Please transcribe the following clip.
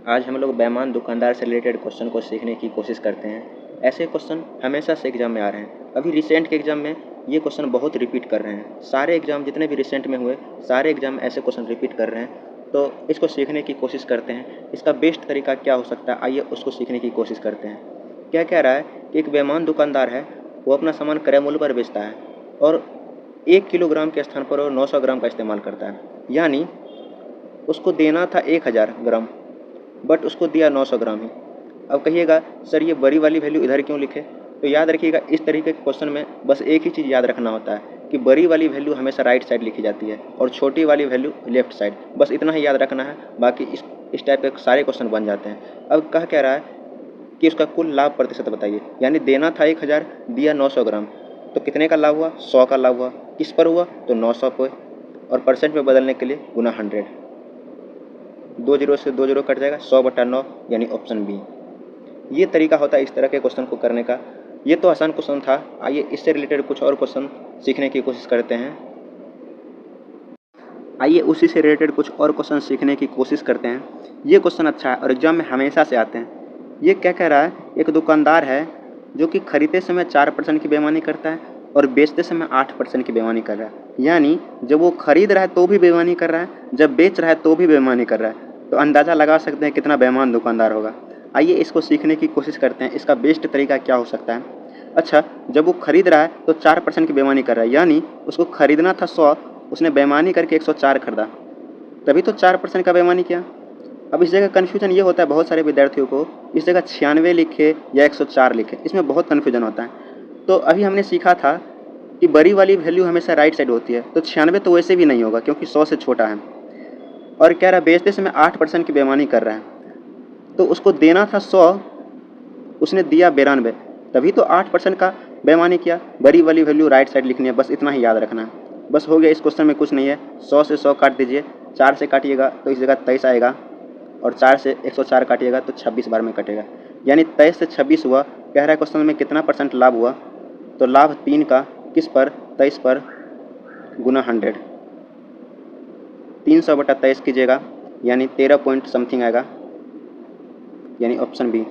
आज हम लोग बेईमान दुकानदार से रिलेटेड क्वेश्चन को सीखने की कोशिश करते हैं। ऐसे क्वेश्चन हमेशा से एग्जाम में आ रहे हैं। अभी रिसेंट के एग्जाम में ये क्वेश्चन बहुत रिपीट कर रहे हैं। सारे एग्जाम जितने भी रिसेंट में हुए सारे एग्जाम ऐसे क्वेश्चन रिपीट कर रहे हैं। तो इसको सीखने की कोशिश करते हैं। इसका बेस्ट तरीका क्या हो सकता है, आइए उसको सीखने की कोशिश करते हैं। क्या कह रहा है कि एक बेईमान दुकानदार है, वो अपना सामान क्रय मूल्य पर बेचता है और 1 किलोग्राम के स्थान पर वो 900 ग्राम का इस्तेमाल करता है। यानी उसको देना था 1000 ग्राम, बट उसको दिया 900 ग्राम ही। अब कहिएगा सर ये बड़ी वाली वैल्यू इधर क्यों लिखे? तो याद रखिएगा, इस तरीके के क्वेश्चन में बस एक ही चीज़ याद रखना होता है कि बड़ी वाली वैल्यू हमेशा राइट साइड लिखी जाती है और छोटी वाली वैल्यू लेफ्ट साइड। बस इतना ही याद रखना है, बाकी इस टाइप के सारे क्वेश्चन बन जाते हैं। अब कह रहा है कि उसका कुल लाभ प्रतिशत बताइए। यानी देना था 1000, दिया 900 ग्राम, तो कितने का लाभ हुआ? 100 का लाभ हुआ। किस पर हुआ? तो 900 पर। और परसेंट में बदलने के लिए गुना 100। 2 जीरो से 2 जीरो कट जाएगा, 100/9 यानी ऑप्शन बी। ये तरीका होता है इस तरह के क्वेश्चन को करने का। ये तो आसान क्वेश्चन था। आइए इससे रिलेटेड कुछ और क्वेश्चन सीखने की कोशिश करते हैं। आइए उसी से रिलेटेड कुछ और क्वेश्चन सीखने की कोशिश करते हैं। ये क्वेश्चन अच्छा है और एग्जाम में हमेशा से आते हैं। ये क्या कह रहा है, एक दुकानदार है जो कि खरीदते समय 4% की बेईमानी करता है और बेचते समय 8% की बेईमानी कर रहा है। यानी जब वो खरीद रहा है तो भी बेईमानी कर रहा है, जब बेच रहा है तो भी बेईमानी कर रहा है। तो अंदाज़ा लगा सकते हैं कितना बेईमान दुकानदार होगा। आइए इसको सीखने की कोशिश करते हैं। इसका बेस्ट तरीका क्या हो सकता है? अच्छा, जब वो खरीद रहा है तो 4% की बेईमानी कर रहा है। यानी उसको खरीदना था 100, उसने बेईमानी करके 104 खरीदा, तभी तो 4% का बेईमानी किया। अब इस जगह कन्फ्यूजन ये होता है बहुत सारे विद्यार्थियों को, इस जगह 96 लिखे या 104 लिखे, इसमें बहुत कन्फ्यूजन होता है। तो अभी हमने सीखा था कि बड़ी वाली वैल्यू हमेशा राइट साइड होती है, तो 96 तो वैसे भी नहीं होगा क्योंकि 100 से छोटा है। और कह रहा है बेचते समय 8% की बेईमानी कर रहा है, तो उसको देना था 100, उसने दिया 92, तभी तो 8% का बेईमानी किया। बड़ी वाली वैल्यू राइट साइड लिखनी है, बस इतना ही याद रखना है। बस हो गया, इस क्वेश्चन में कुछ नहीं है। 100 से 100 काट दीजिए, 4 से काटिएगा तो इस जगह 23 आएगा और 4 से 104 काटिएगा तो 26 बार में कटेगा, यानी 23 से 26 हुआ। कह रहा है क्वेश्चन में कितना परसेंट लाभ हुआ, तो लाभ 3 का, किस पर? 23 पर, गुना 100। 300/23 कीजिएगा यानी 13 पॉइंट समथिंग आएगा, यानी ऑप्शन बी।